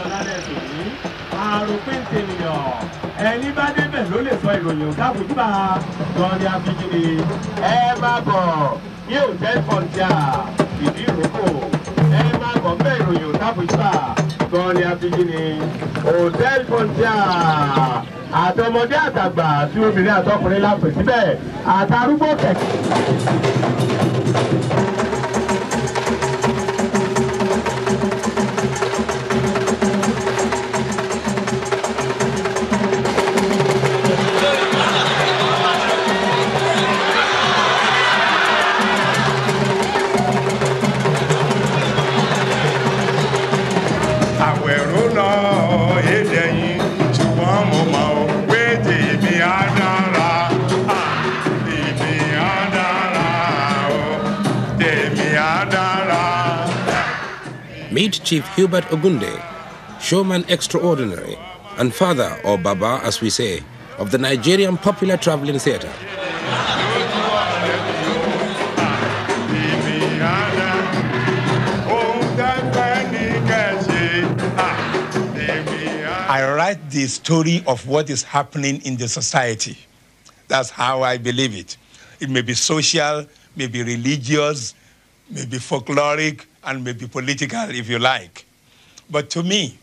àjọ lálẹ́ tòní àròpin tènìyàn ẹni bá débẹ̀ ló lè sọ ìròyìn káàbùjúbà lọ́ọ̀dẹ abíjíni ẹ má bọ̀ ní hòtẹ́ẹ̀lì fọ̀ntíà ìdí ìrókò ẹ má bọ̀ bẹ́ẹ̀ ìròyìn káàbùjúbà lọ́ọ̀dẹ abíjíni hòtẹ́ẹ̀lì fọ̀ntíà àtọmọdé àtàgbà tí obìnrin àtọkùnrin la pè síbẹ̀ àtàrúgbó kẹ̀kẹ́. Meet Chief Hubert Ogunde, showman extraordinary, and father, or Baba as we say, of the Nigerian popular traveling theatre. I write the story of what is happening in the society. That's how I believe it. It may be social, may be religious, may be folkloric, and maybe political, if you like. But to me,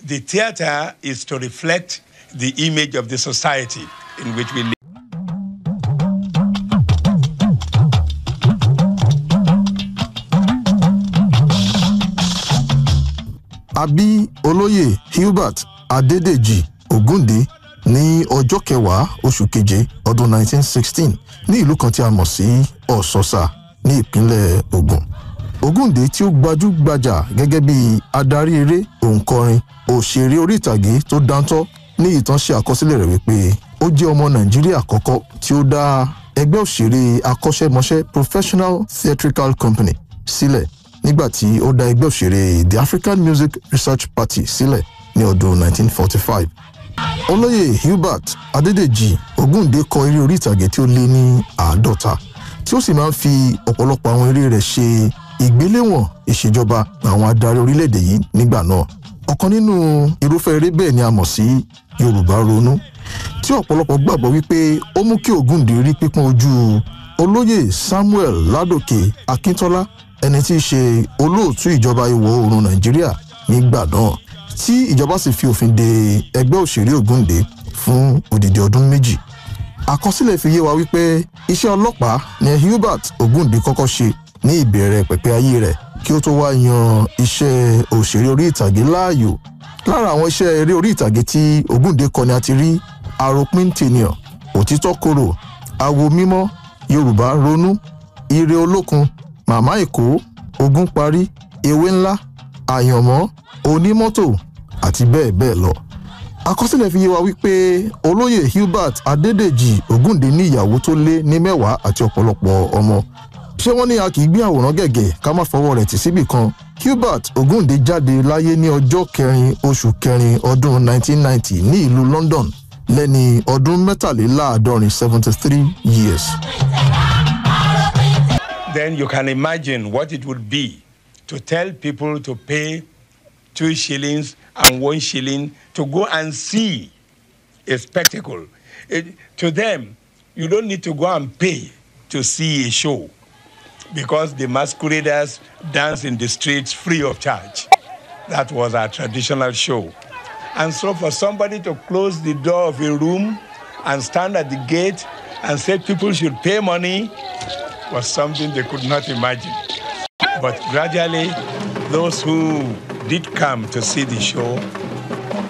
the theater is to reflect the image of the society in which we live. Abi Olóyè Hubert Adédèjì Ogunde ní ọjọ́ kẹwàá oṣù keje ọdún 1916 ní ìlú kan tí a mọ̀ sí Ọ̀ṣọ́ṣà ní ìpínlẹ̀ Ògùn. Ogunde tí ó gbajúgbajà gẹ́gẹ́ bí adarí eré, òǹkọrin, òṣèré orí ìtàgé tó dáńtọ́ ní ìtàn ṣe àkọsílẹ̀ rẹ̀ wípé ó jẹ́ ọmọ Nàìjíríà àkọ́kọ́ tí ó dá ẹgbẹ́ òṣèré akọ́ṣẹ́mọṣẹ́ Professional Theatrical Company sílẹ̀ nígbà tí ó dá ẹgbẹ́ òṣèré The African Music Research Party sílẹ̀ ní ọdún 1945. Olóyè Hubert Adédèjì Ogunde kọ eré orí ìtàgé tí ó lé ní 50 tí ó sì máa ń fi ọ̀pọ̀lọpọ̀ àwọn eré rẹ̀ ṣe ìgbéléwọ̀n ìṣèjọba àwọn adarí orílẹ̀-èdè yìí nígbà náà. Ọ̀kan nínú irúfẹ́ eré bẹ́ẹ̀ ni a mọ̀ sí Yorùbá Ronú, tí ọ̀pọ̀lọpọ̀ gbàgbọ́ wípé ó mú kí Ogunde rí pípọ́n ojú Olóyè Samuel Ládòkè Akíntọ́lá, ẹni tí í ṣe olóòtú ìjọba ìwọ̀ oòrùn Nàìjíríà nígbà náà, tí ìjọba sì fi òfin de ẹgbẹ́ òṣèré Ogunde fún odidi ọdún 2. Àkọsílẹ̀ fi yé wa wípé iṣẹ́ ọlọ́pàá ni Hubert Ogunde kọ́kọ́ ṣe ní ìbẹ̀rẹ̀ pẹ̀pẹ̀ ayé rẹ̀ kí ó tó wá yan iṣẹ́ òṣèré orí ìtàgé láàyò. Lára àwọn iṣẹ́ eré orí ìtàgé tí Ogunde kọ ni a ti rí Àròpin tènìyàn, Òtítọ́ korò, Awo mímọ́, Yorùbá Ronú, Ire olókun, Màmá Èkó, Ogún parí, Ewé ńlá, Àyànmọ́, Onímọ́tò àti bẹ́ẹ̀ bẹ́ẹ̀ lọ. Àkọsílẹ̀ fi yé wa wípé Olóyè Hubert Adédèjì Ogunde ní ìyàwó tó lé ní 10 àti ọ̀pọ̀lọpọ̀ ọmọ. Ṣé wọ́n ní a kì í gbé àwòrán gẹ̀gẹ̀ ká má fọwọ́ rẹ̀ tì síbì kan? Hubert Ogunde jáde láyé ní ọjọ́ 4 oṣù kẹrin ọdún 1990 ní ìlú London lẹ́ni ọdún 73 73 years. Then you can imagine what it would be to tell people to pay 2 shillings and 1 shilling to go and see a spectacle. To them, you don't need to go and pay to see a show, because the masqueraders dance in the streets free of charge. That was our traditional show. And so for somebody to close the door of a room and stand at the gate and say people should pay money was something they could not imagine. But gradually, those who did come to see the show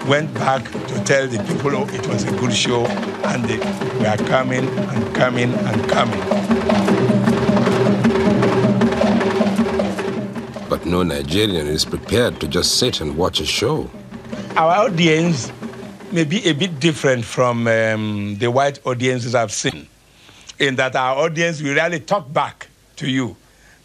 went back to tell the people, oh, it was a good show, and they were coming and coming and coming. But no Nigerian is prepared to just sit and watch a show. Our audience may be a bit different from the white audiences I've seen, in that our audience will really talk back to you.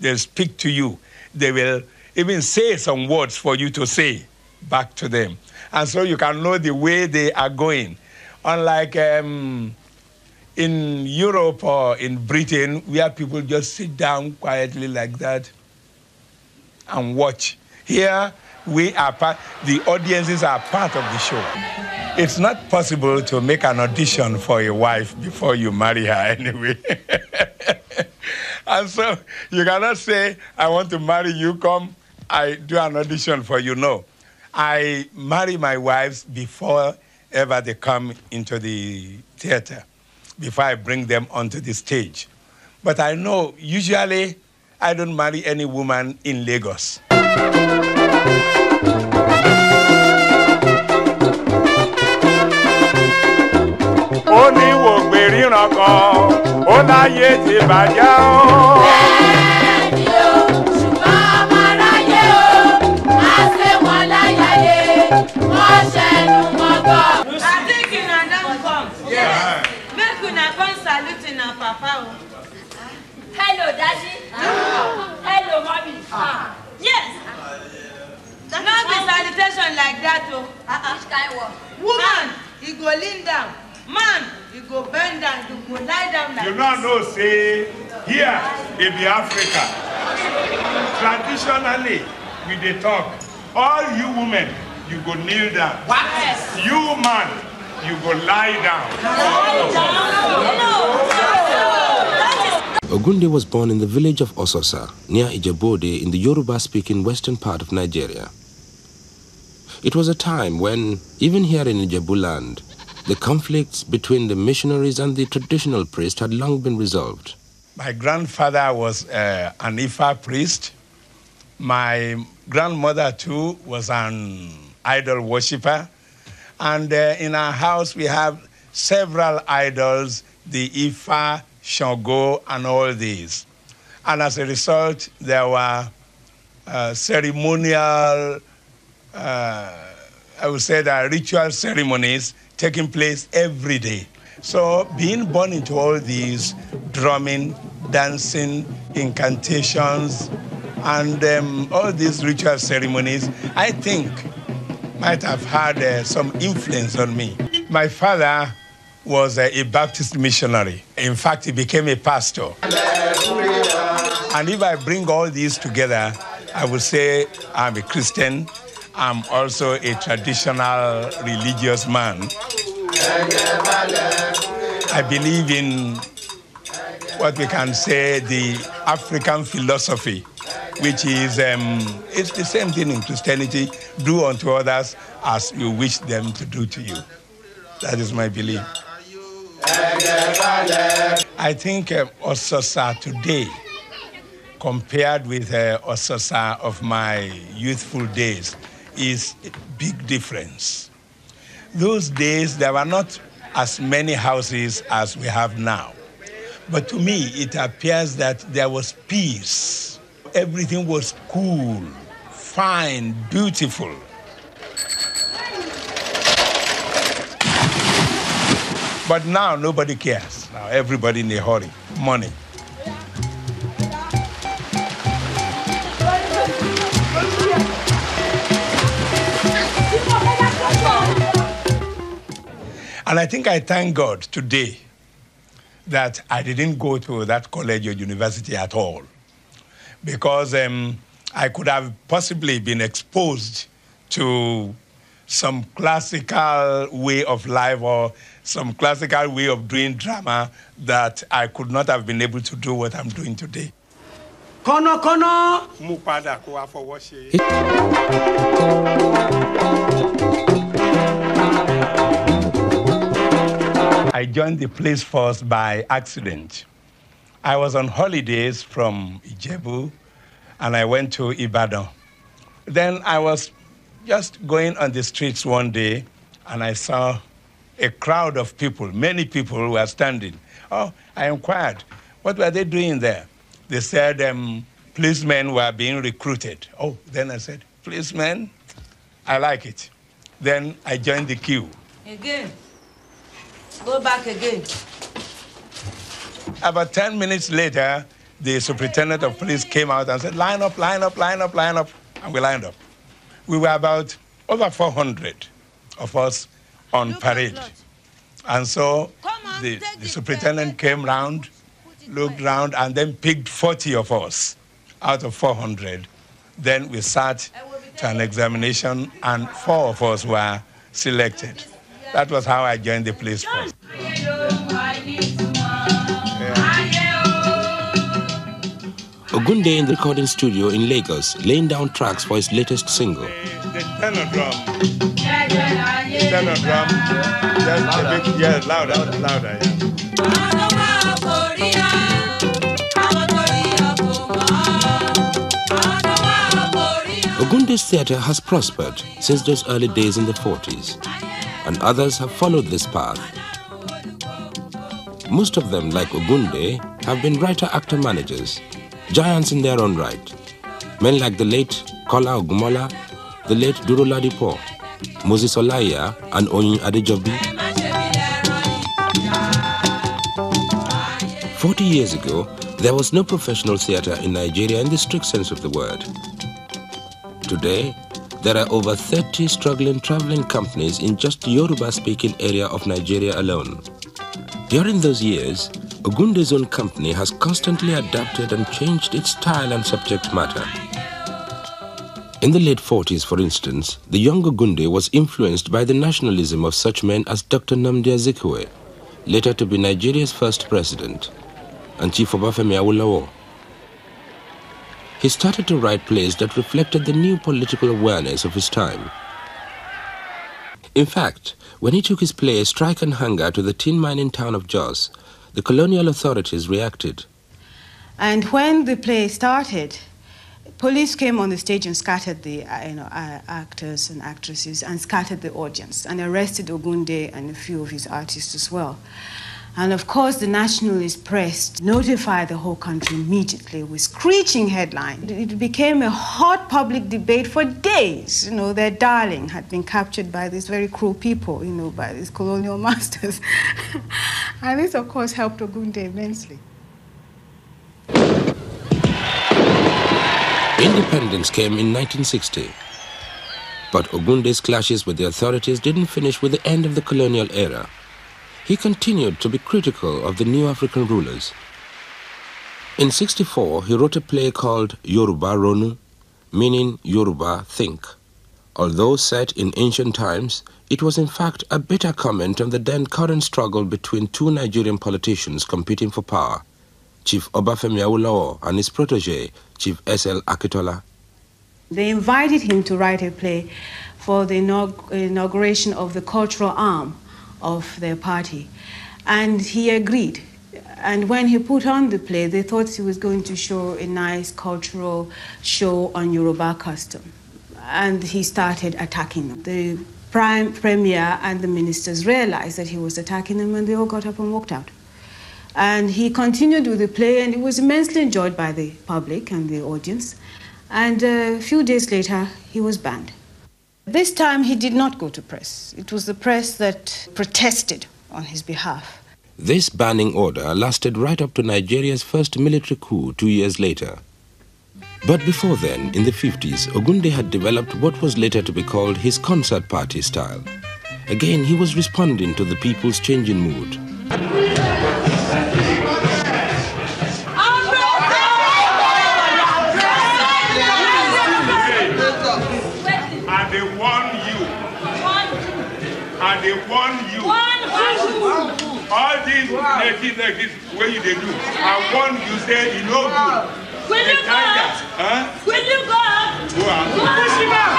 They'll speak to you. They will even say some words for you to say back to them. And so you can know the way they are going. Unlike in Europe or in Britain, where people just sit down quietly like that and watch. Here, the audiences are part of the show. It's not possible to make an audition for a wife before you marry her anyway. And so you cannot say, I want to marry you, come, I do an audition for you. No. I marry my wives before ever they come into the theater, before I bring them onto the stage. But I know, usually, I don't marry any woman in Lagos. Hello, Daddy. Hello, Mommy. Yes. Not the salutation like that, oh. Which kind of woman, you go lean down. Man, you go bend down. You go lie down like You don't know, say, here in the Africa, traditionally, we dey talk. All you women, you go kneel down. What? You man, you go lie down. Ogunde was born in the village of Ososa, near Ijebode in the Yoruba-speaking western part of Nigeria. It was a time when, even here in Ijebu land, the conflicts between the missionaries and the traditional priest had long been resolved. My grandfather was an Ifa priest. My grandmother, too, was an idol worshiper. And in our house, we have several idols, the Ifa, Shango, and all these. And as a result, there were ceremonial, I would say that ritual ceremonies taking place every day. So being born into all these, drumming, dancing, incantations, and all these ritual ceremonies, I think might have had some influence on me. My father was a Baptist missionary. In fact, he became a pastor. And if I bring all these together, I would say I'm a Christian. I'm also a traditional religious man. I believe in what we can say the African philosophy, which is, it's the same thing in Christianity, do unto others as you wish them to do to you. That is my belief. I think Ososa today, compared with Ososa of my youthful days, is a big difference. Those days, there were not as many houses as we have now. But to me, it appears that there was peace. Everything was cool, fine, beautiful. But now, nobody cares. Now, everybody in a hurry. Money. And I think I thank God today that I didn't go to that college or university at all, because I could have possibly been exposed to some classical way of life or some classical way of doing drama that I could not have been able to do what I'm doing today. I joined the police force by accident. I was on holidays from Ijebu, and I went to Ibadan. Then I was just going on the streets one day, and I saw a crowd of people, many people were standing. Oh, I inquired, what were they doing there? They said policemen were being recruited. Oh, then I said, policemen? I like it. Then I joined the queue. Again. Go back again. About 10 minutes later, the superintendent of police came out and said, line up, line up, line up, line up. And we lined up. We were about over 400 of us on parade. And so the superintendent came round, looked round, and then picked 40 of us out of 400. Then we sat to an examination, and 4 of us were selected. That was how I joined the police force. Ogunde in the recording studio in Lagos, laying down tracks for his latest single. The tenor drum. Tenor drum. Just a bit, yeah, louder, louder, yeah. Ogunde's theatre has prospered since those early days in the 40s, and others have followed this path. Most of them, like Ogunde, have been writer-actor-managers, giants in their own right. Men like the late Kola Ogumola, the late Duro Ladipo, Moses Olaya, and Oyin Adejobi. 40 years ago, there was no professional theatre in Nigeria in the strict sense of the word. Today, there are over 30 struggling traveling companies in just the Yoruba-speaking area of Nigeria alone. During those years, Ogunde's own company has constantly adapted and changed its style and subject matter. In the late 40s, for instance, the young Ogunde was influenced by the nationalism of such men as Dr. Nnamdi Azikiwe, later to be Nigeria's first president, and Chief Obafemi Awolowo. He started to write plays that reflected the new political awareness of his time. In fact, when he took his play Strike and Hunger to the tin mining town of Jos, the colonial authorities reacted. And when the play started, police came on the stage and scattered the actors and actresses and scattered the audience and arrested Ogunde and a few of his artists as well. And of course, the nationalist press notified the whole country immediately with screeching headlines. It became a hot public debate for days. Their darling had been captured by these very cruel people, by these colonial masters. And this, of course, helped Ogunde immensely. Independence came in 1960. But Ogunde's clashes with the authorities didn't finish with the end of the colonial era. He continued to be critical of the new African rulers. In 1964, he wrote a play called Yoruba Ronu, meaning Yoruba Think. Although set in ancient times, it was in fact a bitter comment on the then current struggle between two Nigerian politicians competing for power, Chief Obafemi Awolowo and his protege, Chief S.L. Akitola. They invited him to write a play for the inauguration of the cultural arm of their party, and he agreed. And when he put on the play, they thought he was going to show a nice cultural show on Yoruba custom, and he started attacking them. The premier and the ministers realized that he was attacking them, and they all got up and walked out. And he continued with the play, and it was immensely enjoyed by the public and the audience. And a few days later, he was banned. This time, he did not go to press. It was the press that protested on his behalf. This banning order lasted right up to Nigeria's first military coup 2 years later. But before then, in the 50s, Ogunde had developed what was later to be called his concert party style. Again, he was responding to the people's changing mood. They warn you. All these native like this, what you they do? I warn you, say you know good. Will you go out? Huh? Will you go out? Go out. Push him out.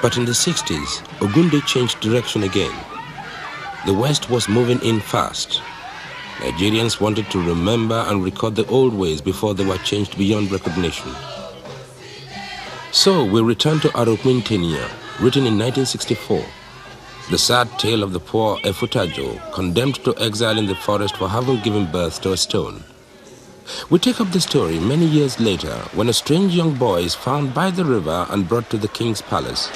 But in the 60s, Ogunde changed direction again. The West was moving in fast. Nigerians wanted to remember and record the old ways before they were changed beyond recognition. So we return to Aroquintenia, written in 1964. The sad tale of the poor Efutajo, condemned to exile in the forest for having given birth to a stone. We take up the story many years later when a strange young boy is found by the river and brought to the king's palace.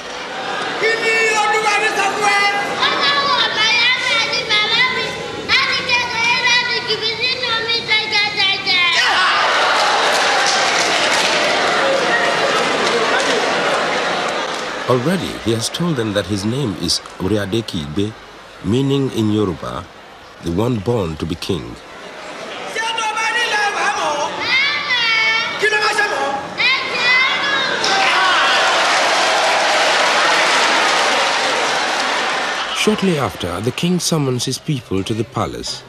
Already he has told them that his name is Uriadeki Ibe, meaning in Yoruba, the one born to be king. Shortly after, the king summons his people to the palace.